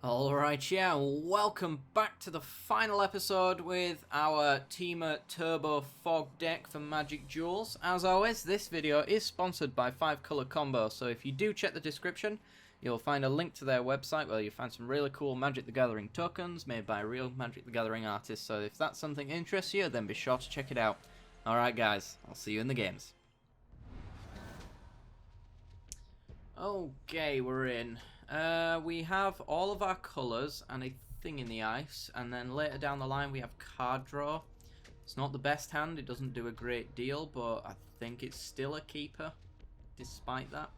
Alright, yeah, welcome back to the final episode with our Temur Turbo Fog deck for Magic Duels. As always, this video is sponsored by 5 Color Combo, so if you do check the description, you'll find a link to their website where you'll find some really cool Magic the Gathering tokens made by real Magic the Gathering artists, so if that's something that interests you, then be sure to check it out. Alright guys, I'll see you in the games. Okay, we're in. We have all of our colours and a thing in the ice, and then later down the line we have card draw. It's not the best hand, it doesn't do a great deal, but I think it's still a keeper despite that.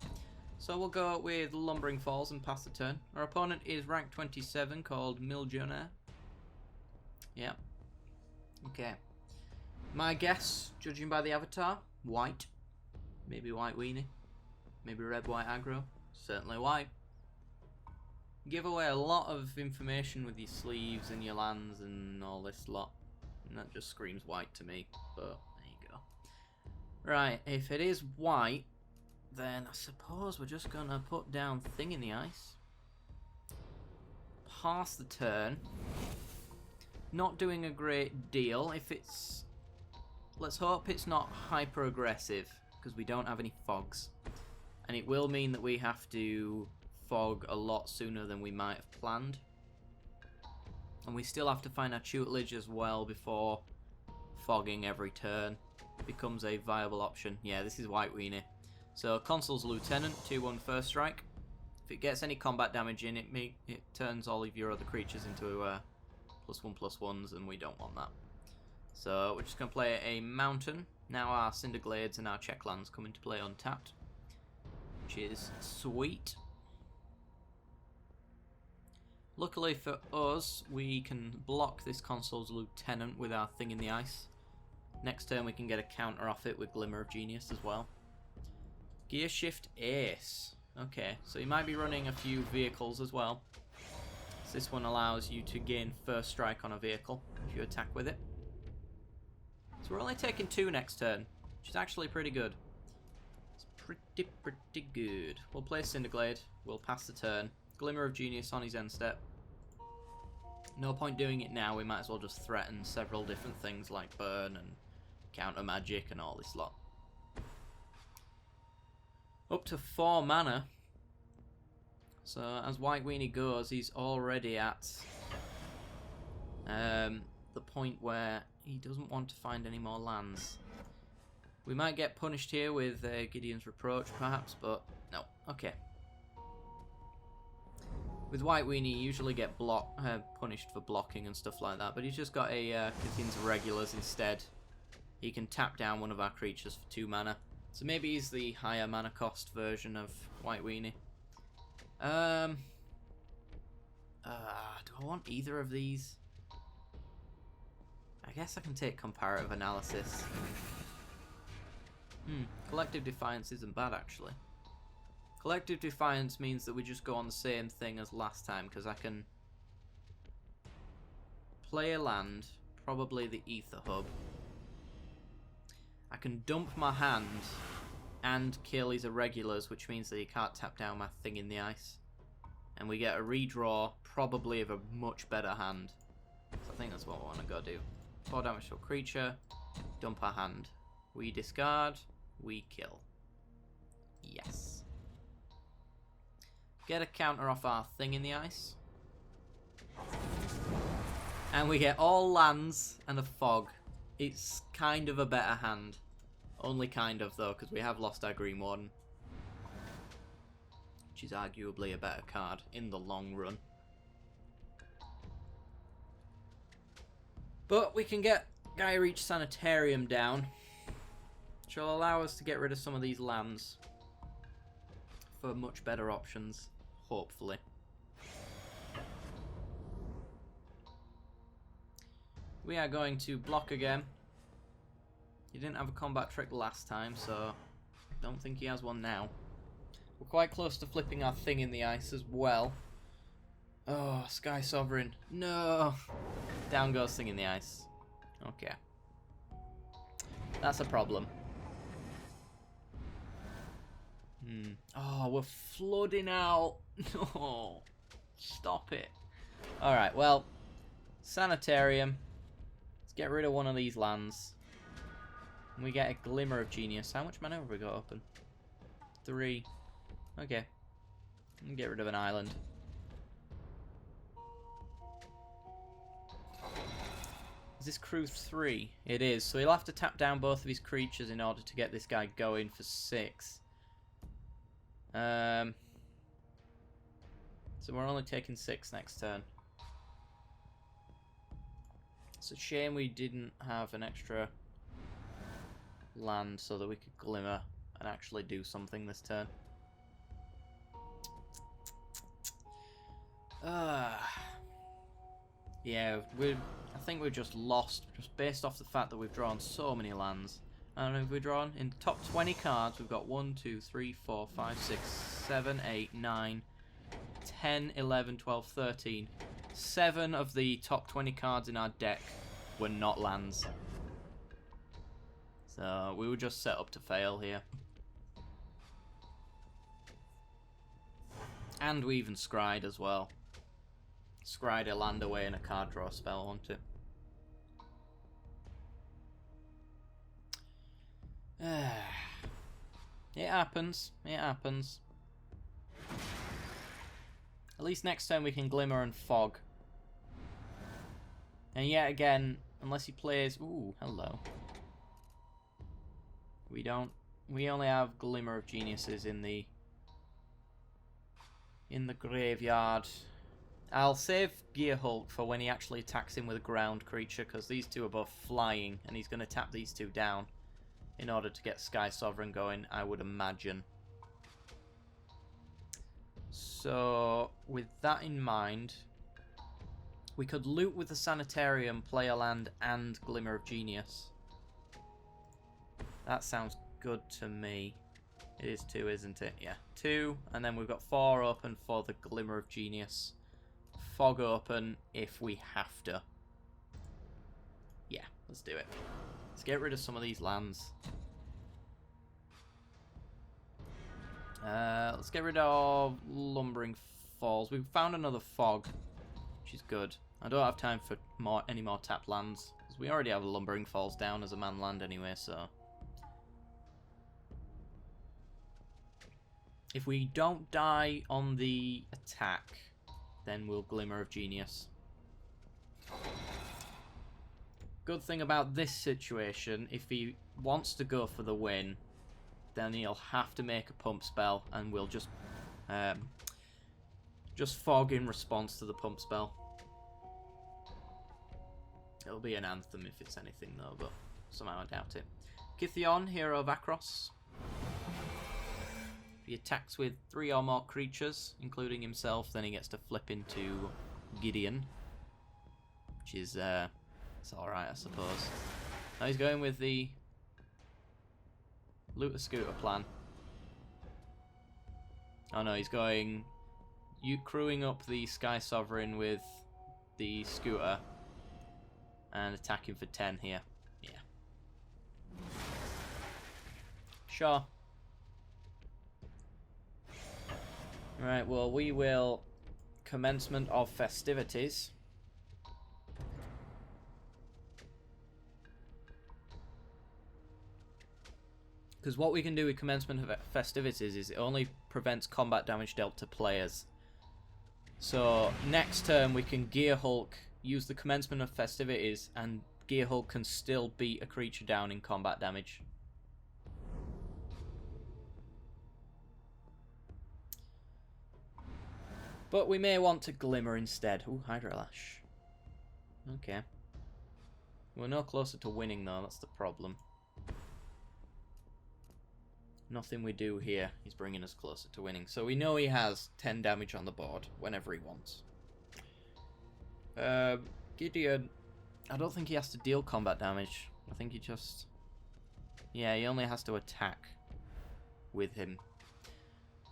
So we'll go with Lumbering Falls and pass the turn. Our opponent is rank 27 called Miljonaire. Yeah. Okay. My guess, judging by the avatar, white. Maybe white weenie. Maybe red, white aggro. Certainly white. You give away a lot of information with your sleeves and your lands and all this lot. And that just screams white to me. But there you go. Right, if it is white, then I suppose we're just going to put down Thing in the Ice. Pass the turn. Not doing a great deal. If it's... Let's hope it's not hyper aggressive, because we don't have any fogs. And it will mean that we have to fog a lot sooner than we might have planned. And we still have to find our tutelage as well before fogging every turn becomes a viable option. Yeah, this is white weenie. So Consul's Lieutenant, 2/1 first strike. If it gets any combat damage in, it turns all of your other creatures into +1/+1s, and we don't want that. So we're just going to play a Mountain. Now our Cinderglades and our Checklands come into play untapped, which is sweet. Luckily for us, we can block this Consul's Lieutenant with our Thing in the Ice. Next turn we can get a counter off it with Glimmer of Genius as well. Gear Shift Ace. Okay, so you might be running a few vehicles as well. So this one allows you to gain first strike on a vehicle if you attack with it. So we're only taking 2 next turn, which is actually pretty good. It's pretty good. We'll play Cinderglade, we'll pass the turn. Glimmer of Genius on his end step. No point doing it now, we might as well just threaten several different things like burn and counter magic and all this lot. Up to 4 mana. So as White Weenie goes, he's already at the point where he doesn't want to find any more lands. We might get punished here with Gideon's Reproach perhaps, but no. Okay. With White Weenie, you usually get punished for blocking and stuff like that, but he's just got a Gideon's Regulars instead. He can tap down one of our creatures for 2 mana. So maybe he's the higher mana cost version of White Weenie. Do I want either of these? I guess I can take Comparative Analysis. Collective Defiance isn't bad actually. Collective Defiance means that we just go on the same thing as last time, because I can play a land, probably the Ether Hub. I can dump my hand and kill his Irregulars, which means that he can't tap down my Thing in the Ice. And we get a redraw, probably of a much better hand. So I think that's what I want to go do. 4 damage to a creature, dump our hand. We discard, we kill. Yes. Get a counter off our Thing in the Ice. And we get all lands and a fog. It's kind of a better hand. Only kind of though, because we have lost our Green Warden. Which is arguably a better card in the long run. But we can get Garrix Sanitarium down, which will allow us to get rid of some of these lands for much better options, hopefully. We are going to block again. He didn't have a combat trick last time, so I don't think he has one now. We're quite close to flipping our Thing in the Ice as well. Oh, Sky Sovereign. No! Down goes Thing in the Ice. Okay. That's a problem. Oh, we're flooding out. No. Stop it. Alright, well, Sanitarium. Let's get rid of one of these lands. And we get a Glimmer of Genius. How much mana have we got open? 3. Okay. Get rid of an island. Is this crew 3? It is. So he'll have to tap down both of his creatures in order to get this guy going for 6. So we're only taking 6 next turn. It's a shame we didn't have an extra land so that we could Glimmer and actually do something this turn. Yeah, I think we're just lost just based off the fact that we've drawn so many lands. I don't know if we've drawn in the top 20 cards. We've got 1, 2, 3, 4, 5, 6, 7, 8, 9, 10, 11, 12, 13. 7 of the top 20 cards in our deck were not lands. So we were just set up to fail here. And we even scryed as well. Scryed a land away and a card draw spell, wasn't it? It happens. It happens. At least next turn we can Glimmer and Fog. And yet again, unless he plays... Ooh, hello. We only have Glimmer of Geniuses in the graveyard. I'll save Gear Hulk for when he actually attacks him with a ground creature, because these two are both flying, and he's going to tap these two down in order to get Sky Sovereign going, I would imagine. So, with that in mind, we could loot with the Sanitarium, play a land, and Glimmer of Genius. That sounds good to me. It is 2, isn't it? Yeah, 2, and then we've got 4 open for the Glimmer of Genius. Fog open if we have to. Yeah, let's do it. Let's get rid of some of these lands. Let's get rid of Lumbering Falls. We've found another Fog, which is good. I don't have time for any more tapped lands, because we already have Lumbering Falls down as a man land anyway, so... If we don't die on the attack, then we'll Glimmer of Genius. Good thing about this situation, if he wants to go for the win, then he'll have to make a pump spell, and we'll just Fog in response to the pump spell. It'll be an Anthem if it's anything though, but somehow I doubt it. Kithion, Hero of Akros. If he attacks with 3 or more creatures, including himself, then he gets to flip into Gideon, which is it's alright, I suppose. Now he's going with the Looter Scooter plan. Oh no, he's going... crewing up the Sky Sovereign with the Scooter and attacking for 10 here. Yeah. Sure. Right, well, we will... Commencement of Festivities. Because what we can do with Commencement of Festivities is it only prevents combat damage dealt to players. So, next turn we can Gear Hulk, use the Commencement of Festivities, and Gear Hulk can still beat a creature down in combat damage. But we may want to Glimmer instead. Ooh, Hydrolash. Okay. We're no closer to winning though, that's the problem. Nothing we do here is bringing us closer to winning. So we know he has 10 damage on the board whenever he wants. Gideon, I don't think he has to deal combat damage. I think he just... Yeah, he only has to attack with him.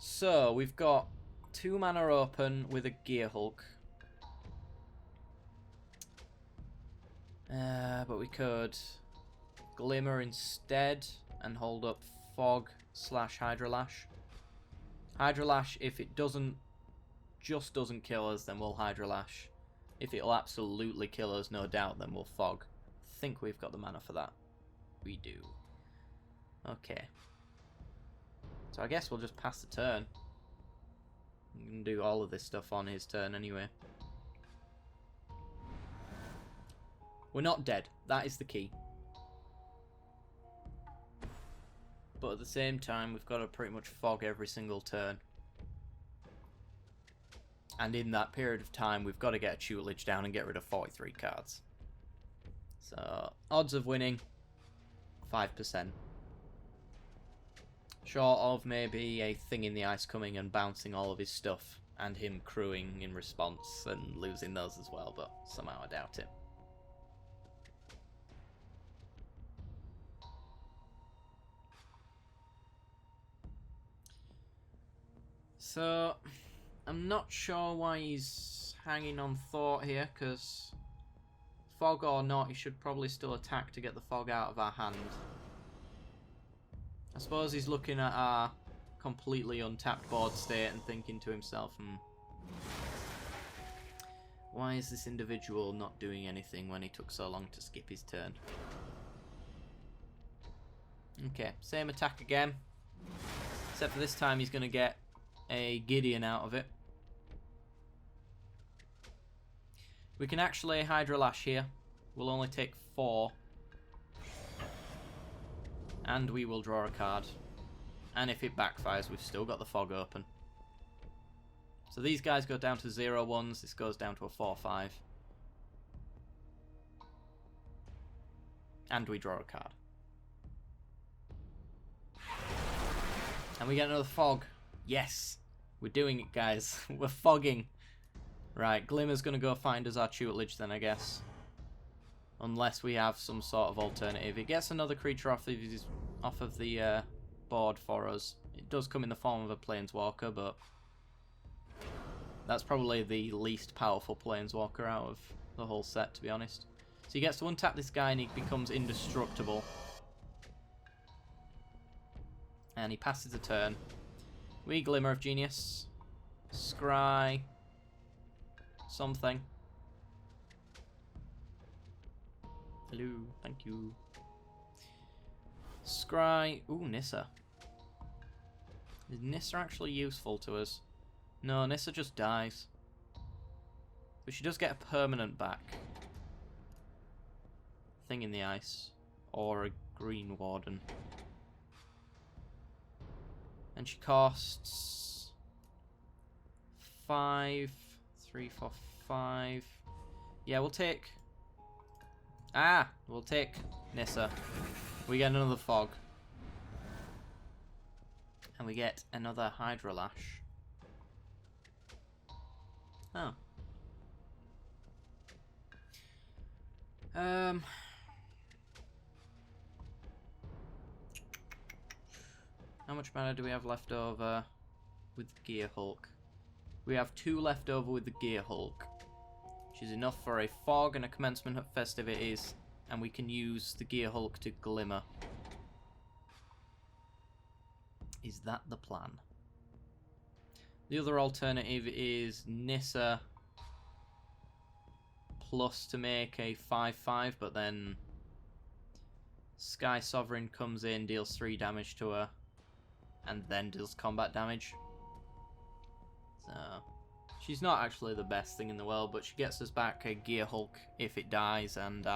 So, we've got 2 mana open with a Gear Hulk. But we could Glimmer instead and hold up Fog / Hydrolash. Hydrolash, if it doesn't just doesn't kill us, then we'll Hydra Lash. If it'll absolutely kill us, no doubt, then we'll Fog. I think we've got the mana for that. We do. Okay. So I guess we'll just pass the turn. We can do all of this stuff on his turn anyway. We're not dead. That is the key. But at the same time, we've got to pretty much Fog every single turn. And in that period of time, we've got to get a tutelage down and get rid of 43 cards. So, odds of winning, 5%. Short of maybe a Thing in the Ice coming and bouncing all of his stuff, and him crewing in response and losing those as well, but somehow I doubt it. So, I'm not sure why he's hanging on thought here, because Fog or not, he should probably still attack to get the Fog out of our hand. I suppose he's looking at our completely untapped board state and thinking to himself, why is this individual not doing anything when he took so long to skip his turn? Okay, same attack again, except for this time he's going to get a Gideon out of it. We can actually Hydra Lash here. We'll only take 4. And we will draw a card. And if it backfires, we've still got the Fog open. So these guys go down to 0-1s. This goes down to a 4-5. And we draw a card. And we get another Fog. Yes! We're doing it, guys. We're fogging. Right, Glimmer's going to go find us our tutelage then, I guess. Unless we have some sort of alternative. It gets another creature off of the board for us. It does come in the form of a Planeswalker, but that's probably the least powerful Planeswalker out of the whole set, to be honest. So he gets to untap this guy and he becomes indestructible. And he passes a turn. We Glimmer of Genius. Scry. Something. Hello, thank you. Scry. Ooh, Nissa. Is Nissa actually useful to us? No, Nissa just dies. But she does get a permanent back. Thing in the Ice. Or a Green Warden. And she costs 5, 3, 4, 5. Yeah, we'll take... we'll take Nissa. We get another Fog. And we get another Hydra Lash. Oh. How much mana do we have left over with Gear Hulk? We have 2 left over with the Gear Hulk, which is enough for a Fog and a Commencement of Festivities, and we can use the Gear Hulk to Glimmer. Is that the plan? The other alternative is Nissa plus to make a 5/5, but then Sky Sovereign comes in, deals 3 damage to her, and then deals combat damage. So she's not actually the best thing in the world, but she gets us back a Gear Hulk if it dies, and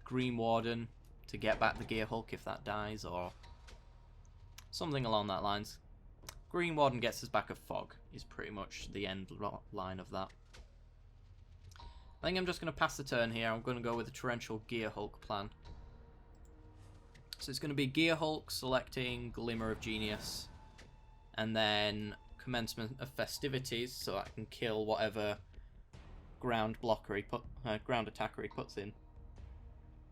Green Warden to get back the Gear Hulk if that dies, or something along that lines. Green Warden gets us back a Fog, is pretty much the end line of that. I think I'm just going to pass the turn here. I'm going to go with the Torrential Gear Hulk plan. So it's going to be Gear Hulk selecting Glimmer of Genius, and then Commencement of Festivities, so I can kill whatever ground attacker he puts in.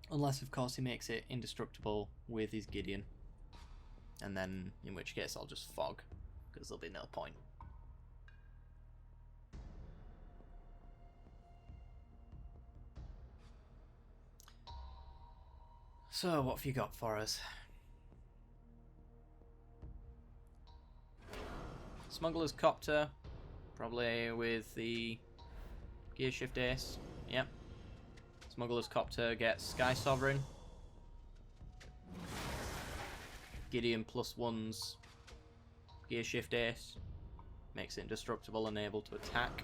Unless, of course, he makes it indestructible with his Gideon. And then, in which case, I'll just Fog, because there'll be no point. So, what have you got for us? Smuggler's Copter, Probably with the Gear Shift Ace. Yep. Smuggler's Copter gets Sky Sovereign. Gideon +1's Gear Shift Ace. Makes it indestructible and able to attack.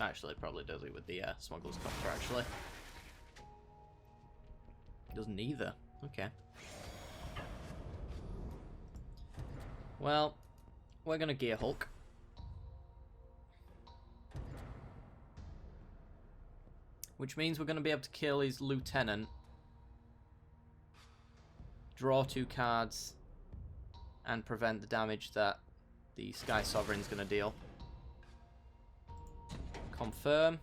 Actually, probably does it with the Smuggler's Copter, actually. Doesn't either. Okay. Well, we're going to Gear Hulk. Which means we're going to be able to kill his Lieutenant. Draw 2 cards. And prevent the damage that the Sky Sovereign's going to deal. Confirm.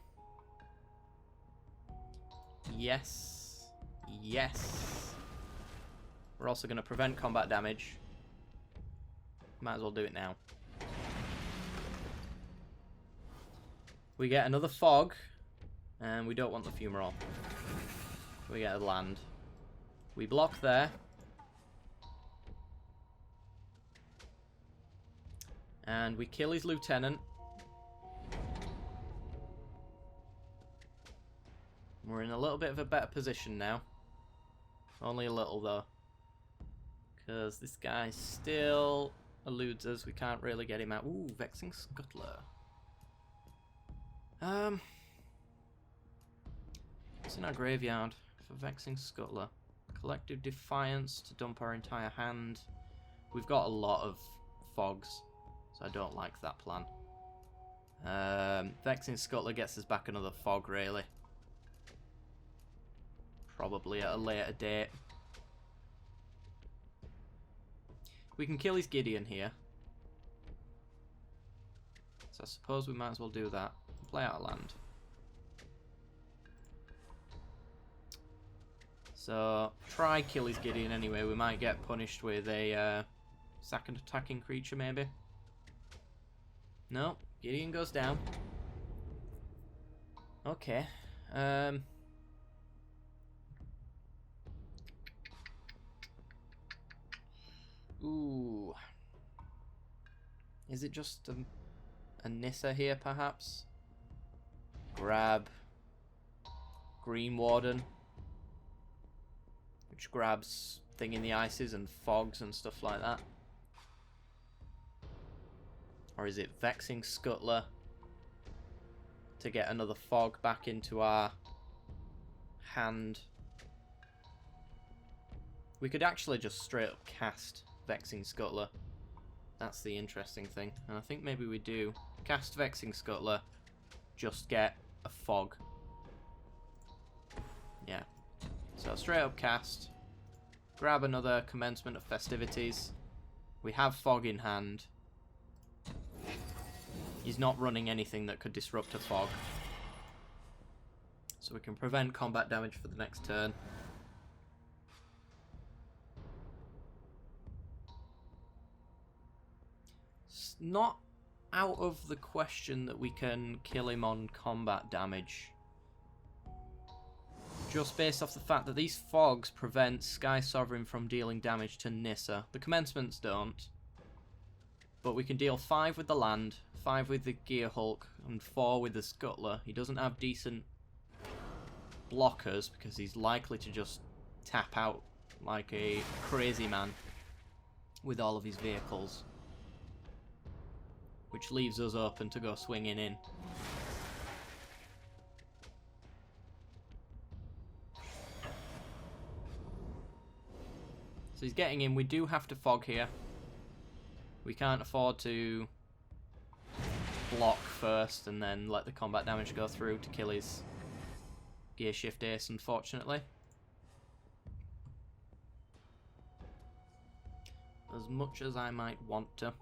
Yes. Yes. We're also going to prevent combat damage. Might as well do it now. We get another fog. And we don't want the fumarole. We get a land. We block there. And we kill his lieutenant. We're in a little bit of a better position now. Only a little though. Because this guy still eludes us. We can't really get him out. Ooh, Vexing Scuttler. What's in our graveyard for Vexing Scuttler? Collective Defiance to dump our entire hand. We've got a lot of fogs, so I don't like that plan. Vexing Scuttler gets us back another fog, really. Probably at a later date. We can kill his Gideon here. So I suppose we might as well do that. Play out a land. So, try kill his Gideon anyway. We might get punished with a second attacking creature, maybe. No, Gideon goes down. Okay. Ooh. Is it just a Nissa here, perhaps? Grab Green Warden, which grabs Thing in the Ices and fogs and stuff like that. Or is it Vexing Scuttler to get another fog back into our hand? We could actually just straight up cast Vexing Scuttler. That's the interesting thing. And I think maybe we do. Cast Vexing Scuttler, just get a fog. Yeah. So straight up cast. Grab another Commencement of Festivities. We have fog in hand. He's not running anything that could disrupt a fog. So we can prevent combat damage for the next turn. It's not out of the question that we can kill him on combat damage. Just based off the fact that these fogs prevent Sky Sovereign from dealing damage to Nissa. The commencements don't. But we can deal 5 with the land, 5 with the Gear Hulk, and 4 with the Scuttler. He doesn't have decent blockers because he's likely to just tap out like a crazy man with all of his vehicles. Which leaves us open to go swinging in. So he's getting in. We do have to fog here. We can't afford to block first and then let the combat damage go through to kill his Gear Shift Ace, unfortunately. As much as I might want to.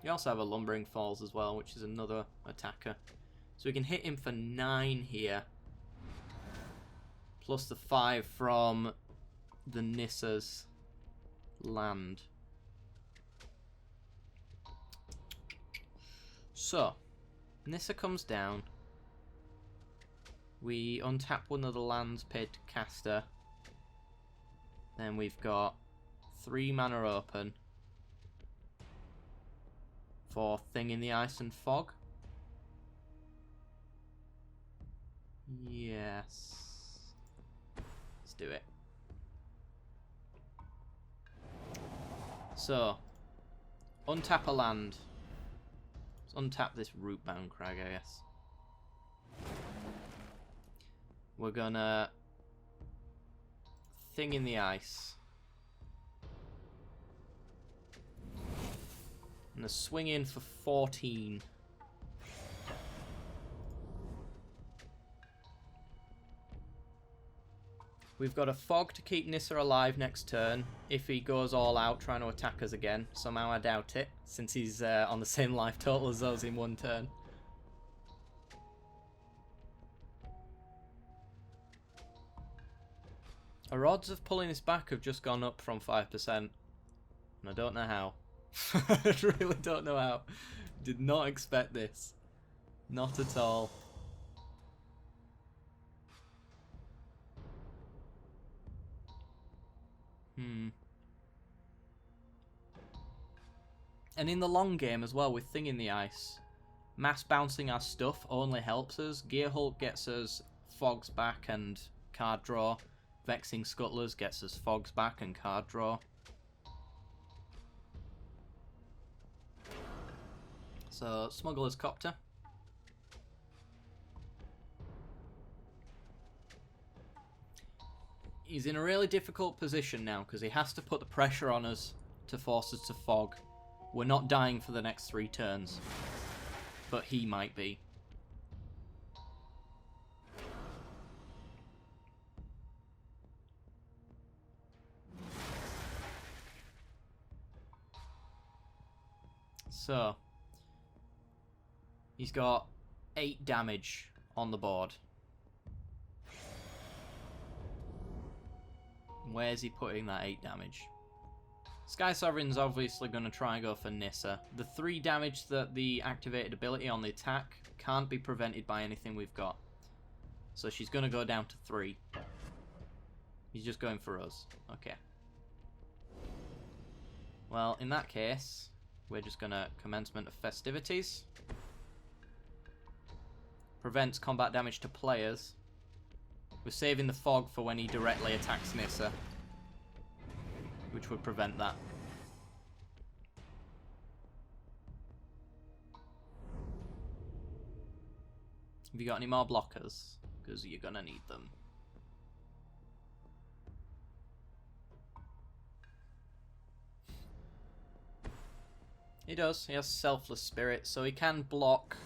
You also have a Lumbering Falls as well, which is another attacker. So we can hit him for 9 here. Plus the 5 from the Nissa's land. So, Nissa comes down. We untap one of the lands paid to caster. Then we've got 3 mana open for Thing in the Ice and Fog. Yes. Let's do it. So, untap a land. Let's untap this Rootbound Crag, I guess. We're gonna Thing in the Ice. I'm gonna swing in for 14. We've got a Fog to keep Nissa alive next turn if he goes all out trying to attack us again. Somehow I doubt it, since he's on the same life total as us in one turn. Our odds of pulling this back have just gone up from 5%. And I don't know how. I really don't know how. Did not expect this. Not at all. And in the long game as well, with Thing in the Ice, mass bouncing our stuff only helps us. Gearhulk gets us Fogs back and card draw. Vexing Scuttlers gets us Fogs back and card draw. So, Smuggler's Copter. He's in a really difficult position now because he has to put the pressure on us to force us to Fog. We're not dying for the next 3 turns, but he might be. So, he's got 8 damage on the board. Where's he putting that 8 damage? Sky Sovereign's obviously going to try and go for Nissa. The 3 damage that the activated ability on the attack can't be prevented by anything we've got. So she's going to go down to 3. He's just going for us. Okay. Well, in that case, we're just going to Commencement of Festivities. Prevents combat damage to players. We're saving the Fog for when he directly attacks Nissa, which would prevent that. Have you got any more blockers? Because you're gonna need them. He does. He has Selfless Spirit, so he can block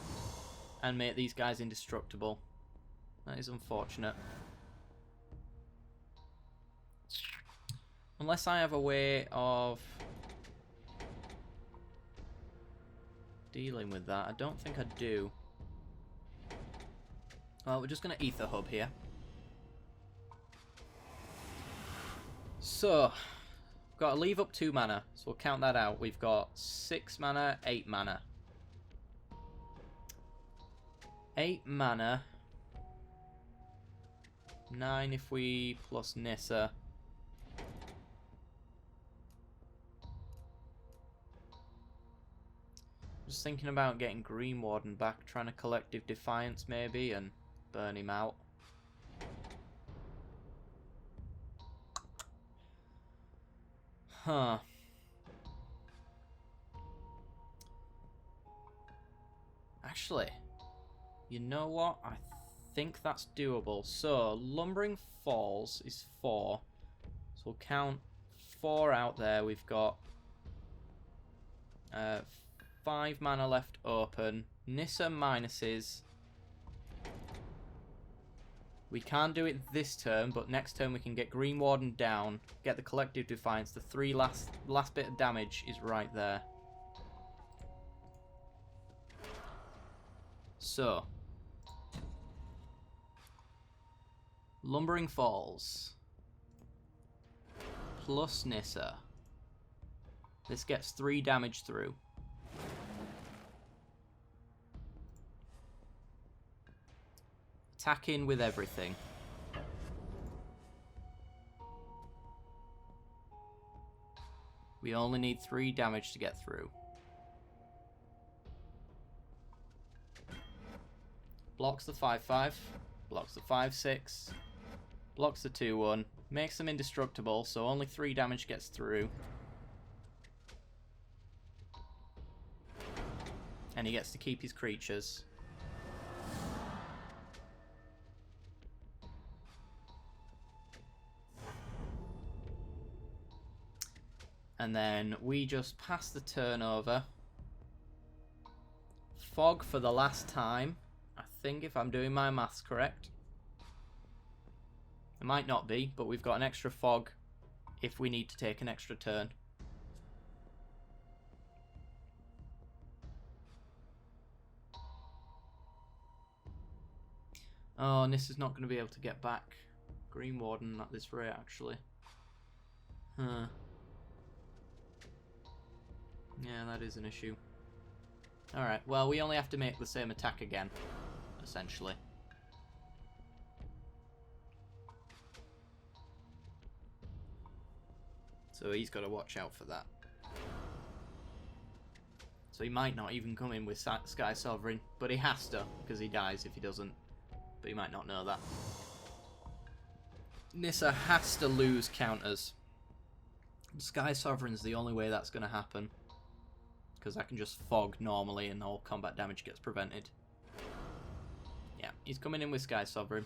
and make these guys indestructible. That is unfortunate. Unless I have a way of dealing with that. I don't think I do. Well, we're just going to Ether Hub here. So, we've got to leave up 2 mana. So we'll count that out. We've got 6 mana, 8 mana. 8 mana. 9 if we plus Nissa. Just thinking about getting Green Warden back, trying to Collective Defiance maybe, and burn him out. Huh. Actually, you know what? I think that's doable. So, Lumbering Falls is 4. So we'll count 4 out there. We've got 5 mana left open. Nissa minuses. We can't do it this turn, but next turn we can get Green Warden down, get the Collective Defiance. The 3 last bit of damage is right there. So, Lumbering Falls plus Nissa. This gets 3 damage through. Attacking with everything. We only need 3 damage to get through. Blocks the 5/5. Blocks the 5/6. Blocks the 2/1. Makes them indestructible, so only 3 damage gets through. And he gets to keep his creatures. And then we just pass the turn over. Fog for the last time. I think if I'm doing my maths correct. It might not be, but we've got an extra fog if we need to take an extra turn. Oh, and this is not going to be able to get back Green Warden at this rate, actually. Huh. Yeah, that is an issue. Alright, well, we only have to make the same attack again, essentially. So he's got to watch out for that. So he might not even come in with Sky Sovereign, but he has to, because he dies if he doesn't. But he might not know that. Nissa has to lose counters. Sky Sovereign's the only way that's going to happen. Because I can just fog normally and all combat damage gets prevented. Yeah, he's coming in with Sky Sovereign.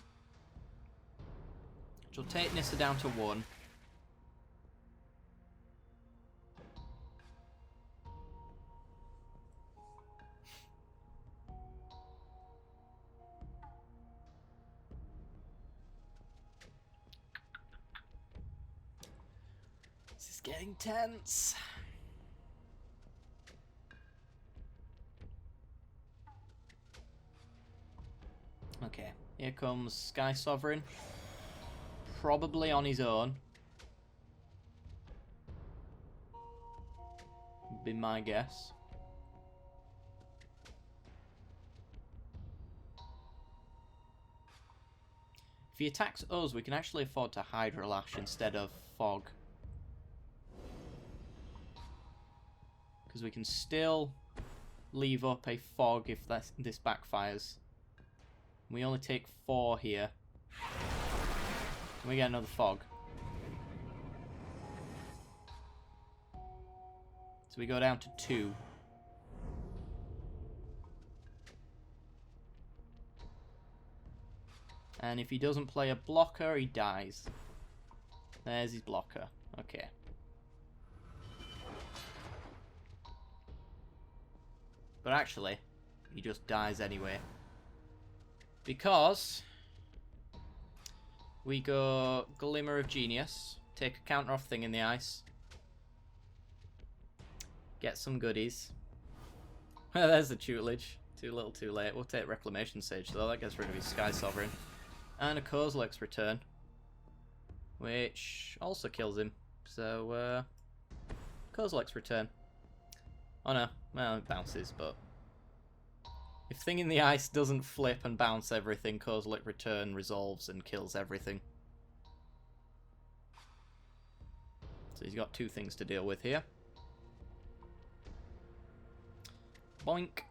Which will take Nissa down to 1. This is getting tense. Okay, here comes Sky Sovereign. Probably on his own. Be my guess. If he attacks us, we can actually afford to Hydra Lash instead of Fog. Because we can still leave up a Fog if this backfires. We only take 4 here. And we get another Fog. So we go down to 2. And if he doesn't play a blocker, he dies. There's his blocker. Okay. But actually, he just dies anyway. Because we go Glimmer of Genius, take a counter off Thing in the Ice, get some goodies. Well, there's the tutelage. Too little, too late. We'll take Reclamation Sage though. That gets rid of his Sky Sovereign, and a Kozilek's Return, which also kills him. So Kozilek's Return. Oh no, well it bounces, but. If Thing in the Ice doesn't flip and bounce everything, Kozilek Return resolves and kills everything. So he's got 2 things to deal with here. Boink.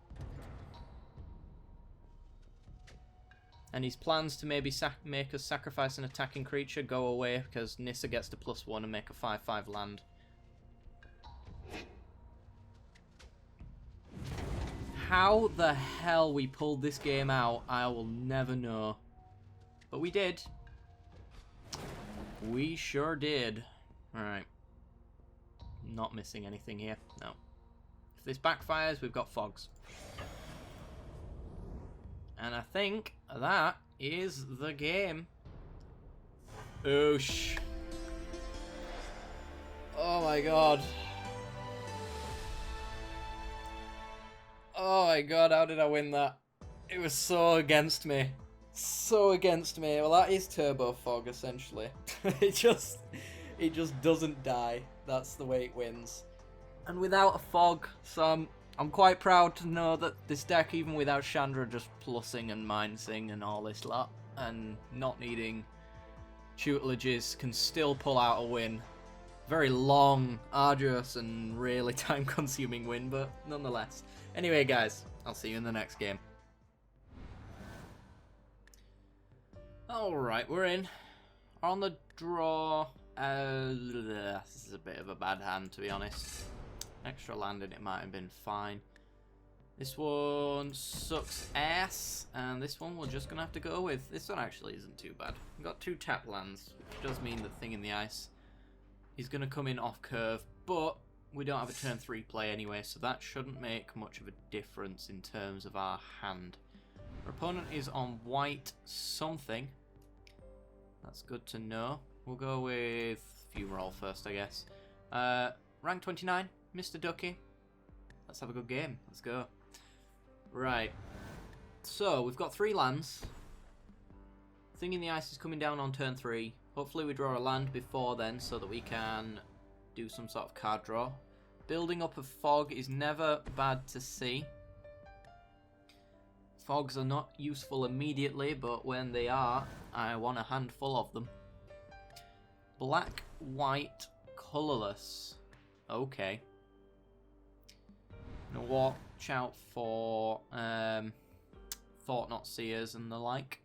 And his plans to maybe make us sacrifice an attacking creature go away because Nissa gets to +1 and make a 5/5 land. How the hell we pulled this game out, I will never know. But we did. We sure did. Alright. Not missing anything here. No. If this backfires, we've got Fogs. And I think that is the game. Oosh. Oh my god. Oh my god, how did I win that? It was so against me. So against me. Well, that is Turbo Fog, essentially. it just doesn't die. That's the way it wins. And without a Fog, so I'm quite proud to know that this deck, even without Chandra just plussing and minusing and all this lot, and not needing tutelages, can still pull out a win Very long, arduous, and really time-consuming win, but nonetheless. Anyway, guys, I'll see you in the next game. Alright, we're in. On the draw, this is a bit of a bad hand, to be honest. Extra land and it might have been fine. This one sucks ass, and this one we're just going to have to go with. This one actually isn't too bad. We've got 2 tap lands, which does mean the thing in the ice is going to come in off curve, but we don't have a turn 3 play anyway, so that shouldn't make much of a difference in terms of our hand. Our opponent is on white something. That's good to know. We'll go with Fumarole first, I guess. Rank 29, Mr. Ducky. Let's have a good game. Let's go. Right. So, we've got 3 lands. Thing in the ice is coming down on turn 3. Hopefully we draw a land before then so that we can do some sort of card draw. Building up a fog is never bad to see. Fogs are not useful immediately, but when they are, I want a handful of them. Black, white, colourless. Okay. Now watch out for Thought Not Seers and the like.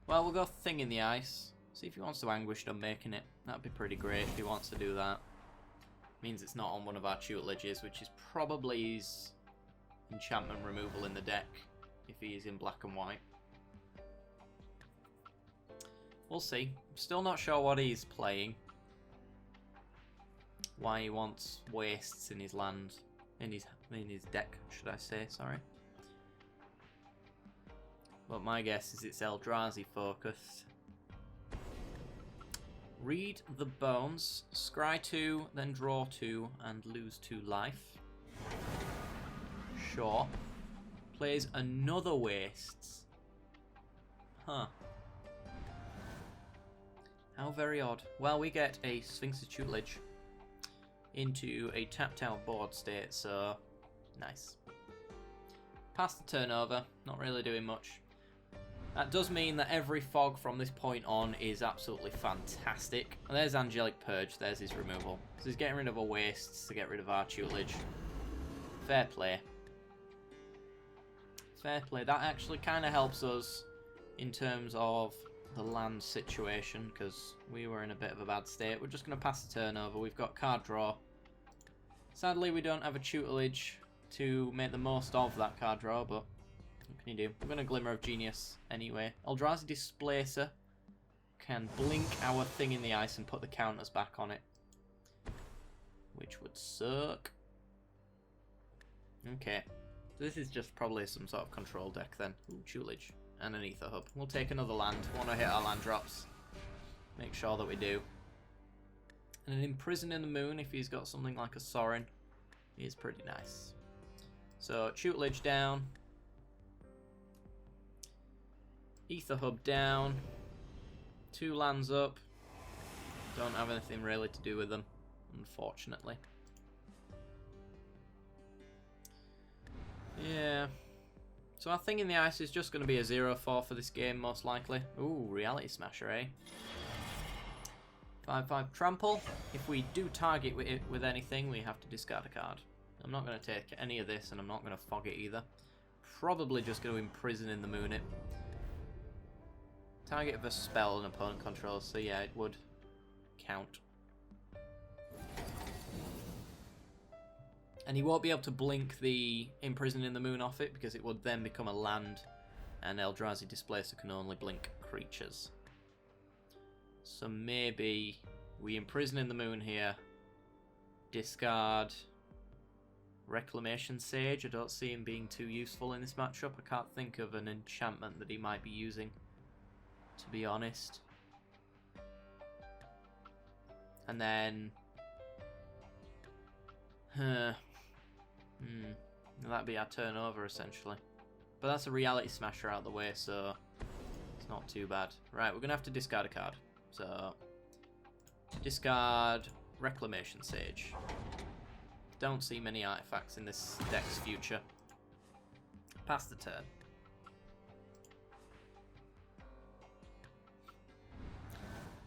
Well, we'll go Thing in the Ice. See if he wants to Anguished on making it. That'd be pretty great if he wants to do that. Means it's not on one of our tutelages, which is probably his enchantment removal in the deck. If he is in black and white. We'll see. Still not sure what he's playing. Why he wants wastes in his land. In his deck, should I say, sorry. But my guess is it's Eldrazi focused. Read the bones. Scry 2, then draw 2, and lose 2 life. Sure. Plays another wastes. Huh. How very odd. Well, we get a Sphinx's Tutelage into a tapped out board state, so nice. Pass the turnover, not really doing much. That does mean that every fog from this point on is absolutely fantastic. And there's Angelic Purge, there's his removal. So he's getting rid of our wastes to get rid of our tutelage. Fair play. Fair play. That actually kind of helps us in terms of the land situation, because we were in a bit of a bad state. We're just going to pass the turnover. We've got card draw. Sadly, we don't have a tutelage to make the most of that card draw, but what can you do? We're going to Glimmer of Genius anyway. Eldrazi Displacer can blink our Thing in the Ice and put the counters back on it, which would suck. Okay. This is just probably some sort of control deck then. Ooh, tutelage. And an Ether Hub. We'll take another land. Want to hit our land drops. Make sure that we do. And an Imprison in the Moon, if he's got something like a Sorin, is pretty nice. So, tutelage down. Ether Hub down. 2 lands up. Don't have anything really to do with them, unfortunately. Yeah. So our Thing in the Ice is just going to be a 0-4 for this game, most likely. Ooh, Reality Smasher, eh? 5-5 Trample. If we do target it with anything, we have to discard a card. I'm not going to take any of this, and I'm not going to fog it either. Probably just going to Imprison in the Moon it. Target of a spell an opponent controls, so yeah, it would count. And he won't be able to blink the Imprison in the Moon off it, because it would then become a land, and Eldrazi Displacer can only blink creatures. So maybe we Imprison in the Moon here, discard Reclamation Sage. I don't see him being too useful in this matchup. I can't think of an enchantment that he might be using, to be honest. And then that'd be our turnover, essentially. But that's a Reality Smasher out of the way, so it's not too bad. Right, we're going to have to discard a card. So, discard Reclamation Sage. Don't see many artifacts in this deck's future. Pass the turn.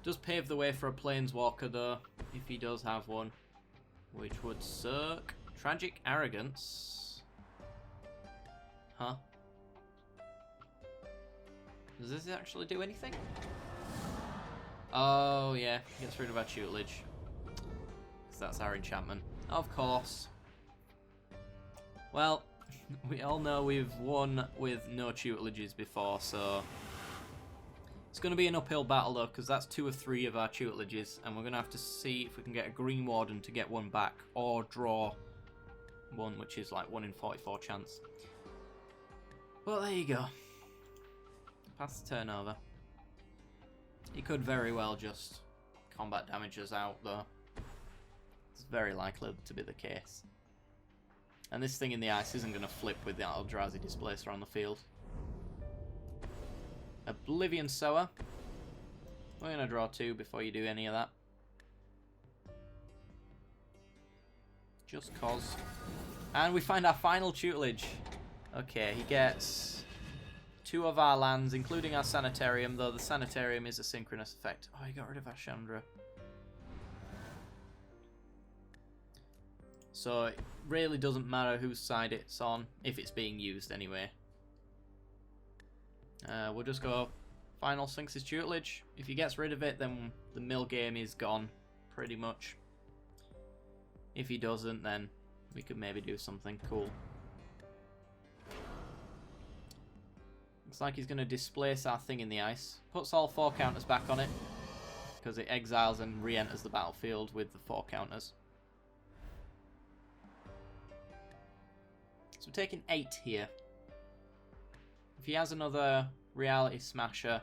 Does pave the way for a planeswalker though, if he does have one, which would suck. Tragic Arrogance. Huh? Does this actually do anything? Oh yeah, gets rid of our tutelage. So that's our enchantment. Of course. Well, we all know we've won with no tutelages before, so it's going to be an uphill battle though, because that's 2 of 3 of our tutelages, and we're going to have to see if we can get a Green Warden to get one back, or draw one, which is like 1 in 44 chance. But there you go. Pass the turnover. He could very well just combat damage us out though. It's very likely to be the case. And this thing in the ice isn't going to flip with the Eldrazi Displacer on the field. Oblivion Sower. We're going to draw 2 before you do any of that. Just cause. And we find our final tutelage. Okay, he gets 2 of our lands, including our Sanitarium, though the Sanitarium is a synchronous effect. Oh, he got rid of Ashandra. So it really doesn't matter whose side it's on, if it's being used anyway. We'll just go final sinks his tutelage. If he gets rid of it, then the mill game is gone, pretty much. If he doesn't, then we could maybe do something cool. Looks like he's going to displace our thing in the ice. Puts all 4 counters back on it, because it exiles and re-enters the battlefield with the 4 counters. So we're taking 8 here. If he has another Reality Smasher,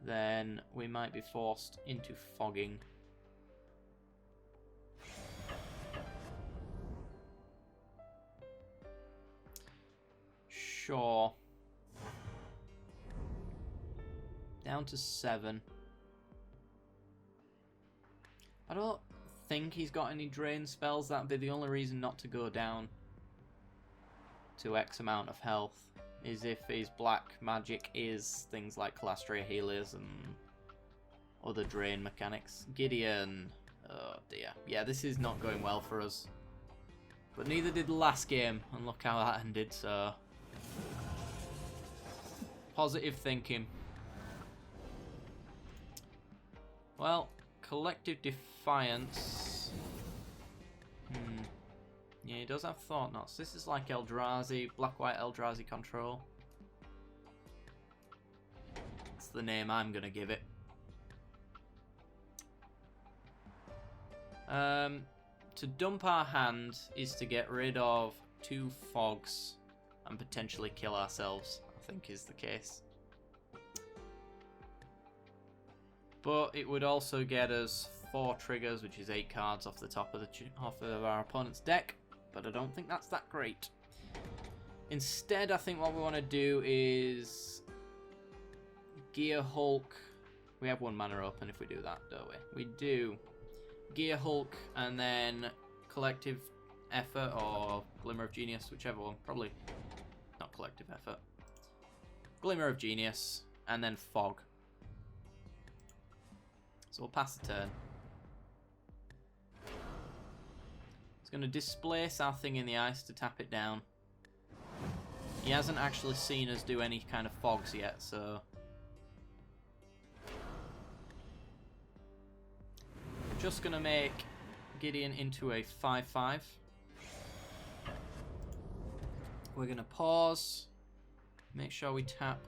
then we might be forced into fogging. Sure. Down to 7. I don't think he's got any drain spells. That'd be the only reason not to go down to X amount of health, is if his black magic is things like Calastria Healers and other drain mechanics. Gideon. Oh dear. Yeah, this is not going well for us. But neither did the last game, and look how that ended, so positive thinking. Well, Collective Defiance. Yeah, he does have Thought Knots. This is like Eldrazi, black-white Eldrazi control. That's the name I'm going to give it. To dump our hand is to get rid of 2 fogs and potentially kill ourselves, I think is the case. But it would also get us 4 triggers, which is 8 cards off the top of our opponent's deck. But I don't think that's that great. Instead, I think what we want to do is Gear Hulk. We have 1 mana open if we do that, don't we? We do. Gear Hulk and then Collective Effort or Glimmer of Genius, whichever one. Probably not Collective Effort. Glimmer of Genius and then Fog. So we'll pass the turn. Going to displace our thing in the ice to tap it down. He hasn't actually seen us do any kind of fogs yet, so I'm just going to make Gideon into a 5/5. We're going to pause, make sure we tap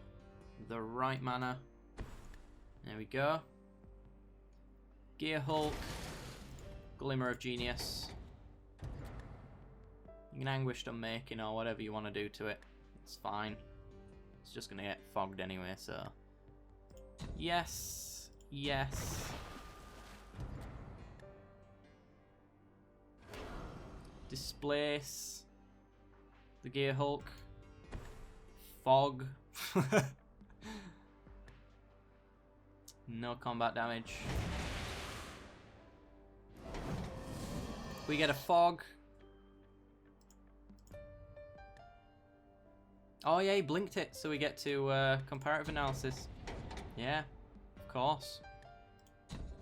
the right mana. There we go. Gear Hulk, Glimmer of Genius. You can Anguished Unmaking or whatever you want to do to it. It's fine. It's just going to get fogged anyway, so yes. Yes. Displace the Gear Hulk. Fog. No combat damage. We get a Fog. Oh yeah, he blinked it, so we get to comparative analysis. Yeah, of course.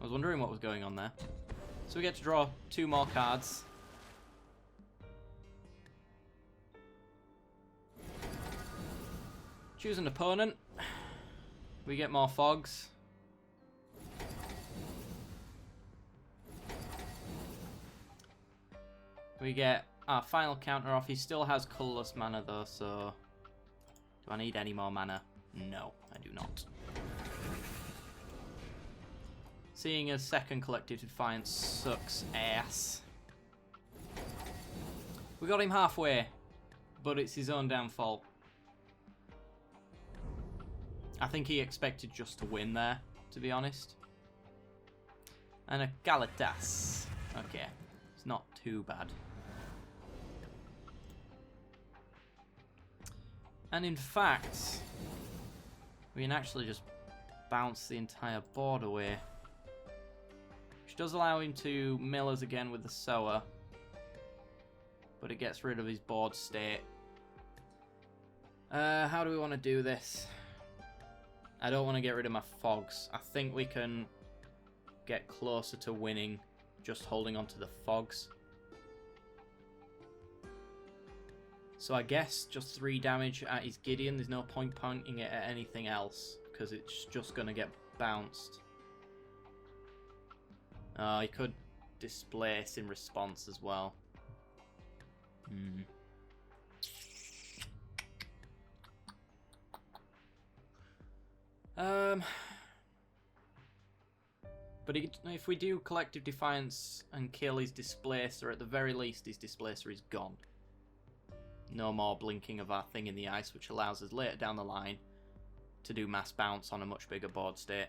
I was wondering what was going on there. So we get to draw 2 more cards. Choose an opponent. We get more fogs. We get our final counter off. He still has colourless mana though, so... Do I need any more mana? No, I do not. Seeing as second Collective Defiance sucks ass. We got him halfway, but it's his own downfall. I think he expected just to win there, to be honest. And a Galatas. Okay, it's not too bad. And in fact, we can actually just bounce the entire board away. Which does allow him to mill us again with the Sower. But it gets rid of his board state. How do we want to do this? I don't want to get rid of my fogs. I think we can get closer to winning just holding on to the fogs. So I guess just 3 damage at his Gideon. There's no point pointing it at anything else because it's just going to get bounced. He could displace in response as well. But if we do Collective Defiance and kill his Displacer, at the very least his Displacer is gone. No more blinking of our thing in the ice, which allows us later down the line to do mass bounce on a much bigger board state.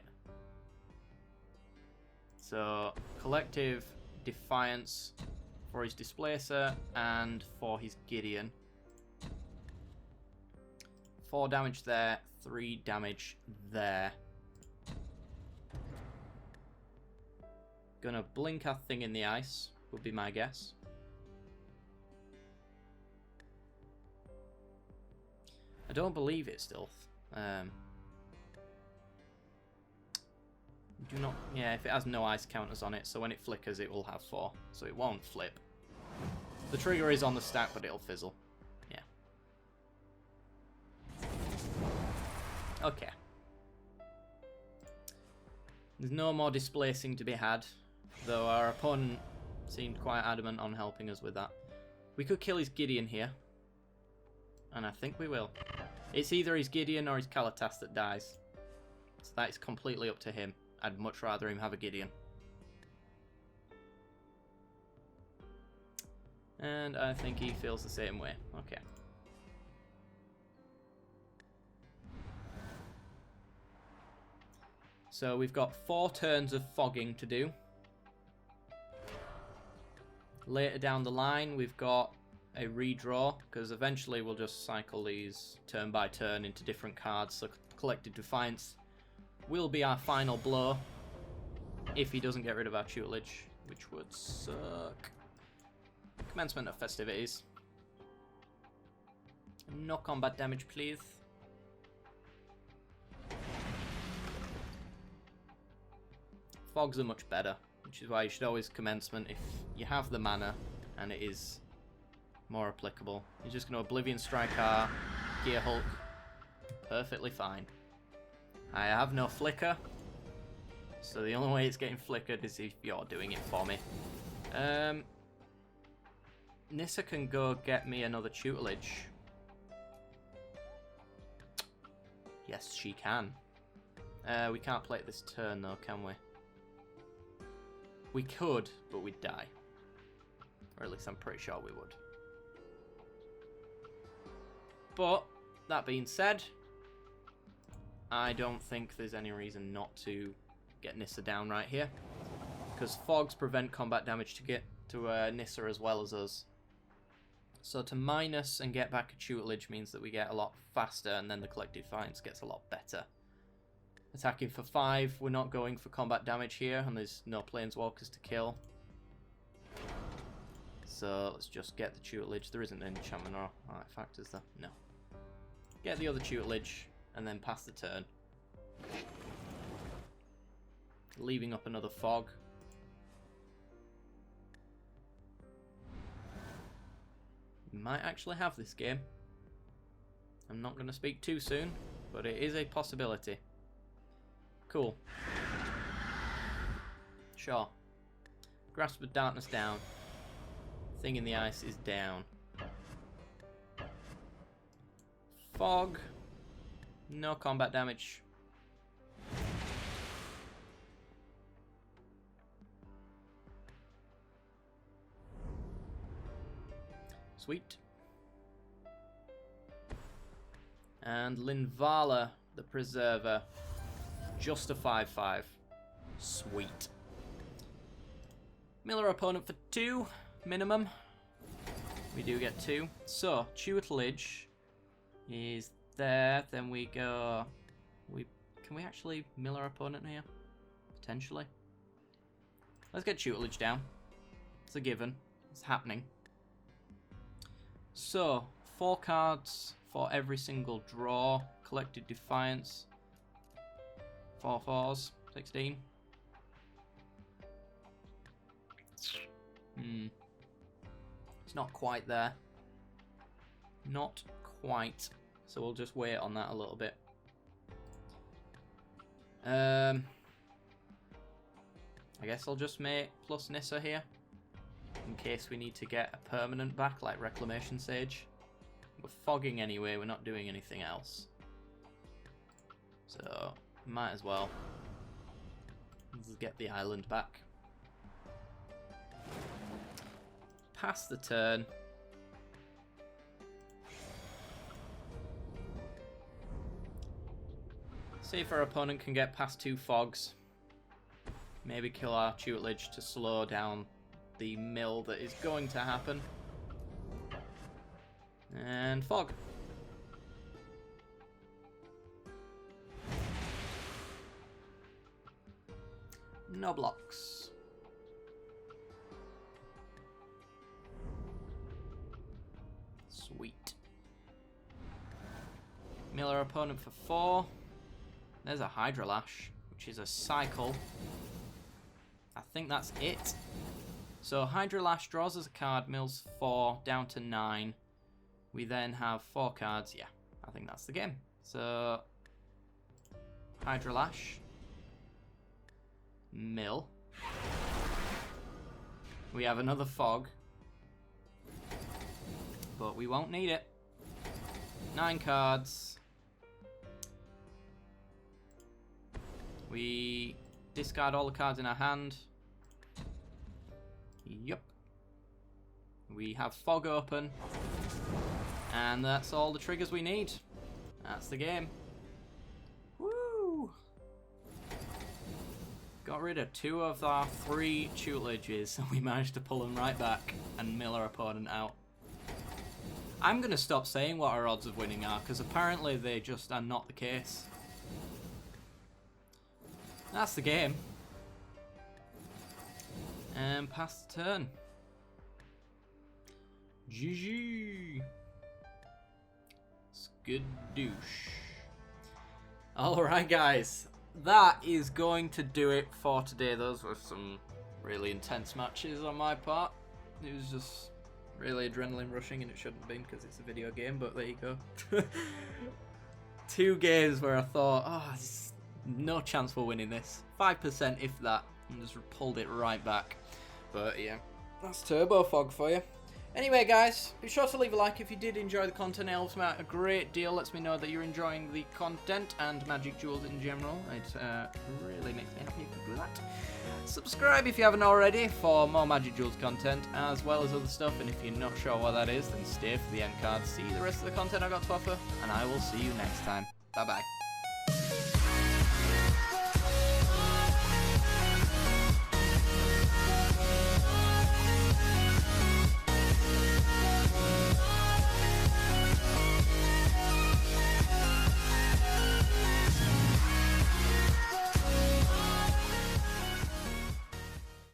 So, Collective Defiance for his Displacer and for his Gideon. 4 damage there, 3 damage there. Gonna blink our thing in the ice, would be my guess. I don't believe it still. Do not. Yeah, if it has no ice counters on it, so when it flickers, it will have 4, so it won't flip. The trigger is on the stack, but it'll fizzle. Yeah. Okay. There's no more displacing to be had, though our opponent seemed quite adamant on helping us with that. We could kill his Gideon here. And I think we will. It's either his Gideon or his Kalatas that dies. So that is completely up to him. I'd much rather him have a Gideon. And I think he feels the same way. Okay. So we've got 4 turns of fogging to do. Later down the line, we've got a redraw, because eventually we'll just cycle these turn by turn into different cards, so Collective Defiance will be our final blow if he doesn't get rid of our tutelage, which would suck. Commencement of festivities. No combat damage, please. Fogs are much better, which is why you should always commencement if you have the mana and it is more applicable. You're just going to Oblivion Strike our Gear Hulk. Perfectly fine. I have no flicker, so the only way it's getting flickered is if you're doing it for me. Nissa can go get me another tutelage. Yes, she can. We can't play it this turn though, can we? We could, but we'd die. Or at least I'm pretty sure we would. But, that being said, I don't think there's any reason not to get Nissa down right here. Because fogs prevent combat damage to get to Nissa as well as us. So to minus and get back a tutelage means that we get a lot faster, and then the Collective Defiance gets a lot better. Attacking for 5, we're not going for combat damage here, and there's no planeswalkers to kill. So let's just get the tutelage. There isn't an enchantment or artifact, is there? No. Get the other tutelage, and then pass the turn. leaving up another fog. We might actually have this game. I'm not going to speak too soon, but it is a possibility. Cool. Sure. Grasp of Darkness down. Thing in the ice is down. Fog. No combat damage. Sweet. And Linvala, the Preserver. Just a 5/5. Sweet. Mill our opponent for 2 minimum. We do get 2. So, tutelage is there. Then we go. Can we actually mill our opponent here? Potentially. Let's get tutelage down. It's a given. It's happening. So, 4 cards for every single draw. Collected Defiance. 4 4s. 16. It's not quite there. Not quite. So we'll just wait on that a little bit. I guess I'll just make plus Nissa here. In case we need to get a permanent back like Reclamation Sage. We're fogging anyway, we're not doing anything else. So, might as well. Let's get the island back. Pass the turn. See if our opponent can get past 2 fogs. Maybe kill our tutelage to slow down the mill that is going to happen. And fog. No blocks. Sweet. Mill our opponent for 4. There's a Hydra Lash, which is a cycle. I think that's it. So Hydra Lash draws us a card, mills 4 down to 9. We then have 4 cards. Yeah, I think that's the game. So Hydra Lash. Mill. We have another fog. But we won't need it. 9 cards. We discard all the cards in our hand. Yup. We have fog open. And that's all the triggers we need. That's the game. Woo! Got rid of 2 of our 3 tutelages, and we managed to pull them right back and mill our opponent out. I'm going to stop saying what our odds of winning are, because apparently they just are not the case. That's the game. And pass the turn. GG. Skadoosh. Alright guys, that is going to do it for today. Those were some really intense matches on my part. It was just really adrenaline rushing, and it shouldn't have been because it's a video game, but there you go. 2 games where I thought, oh, there's no chance for winning this. 5% if that, and just pulled it right back. But yeah, that's Turbo Fog for you. Anyway guys, be sure to leave a like if you did enjoy the content. It helps me out a great deal, lets me know that you're enjoying the content and Magic Duels in general. It really makes me happy if you do that. Subscribe if you haven't already for more Magic Duels content, as well as other stuff, and if you're not sure what that is, then stay for the end cards, see the rest of the content I've got to offer, and I will see you next time. Bye bye.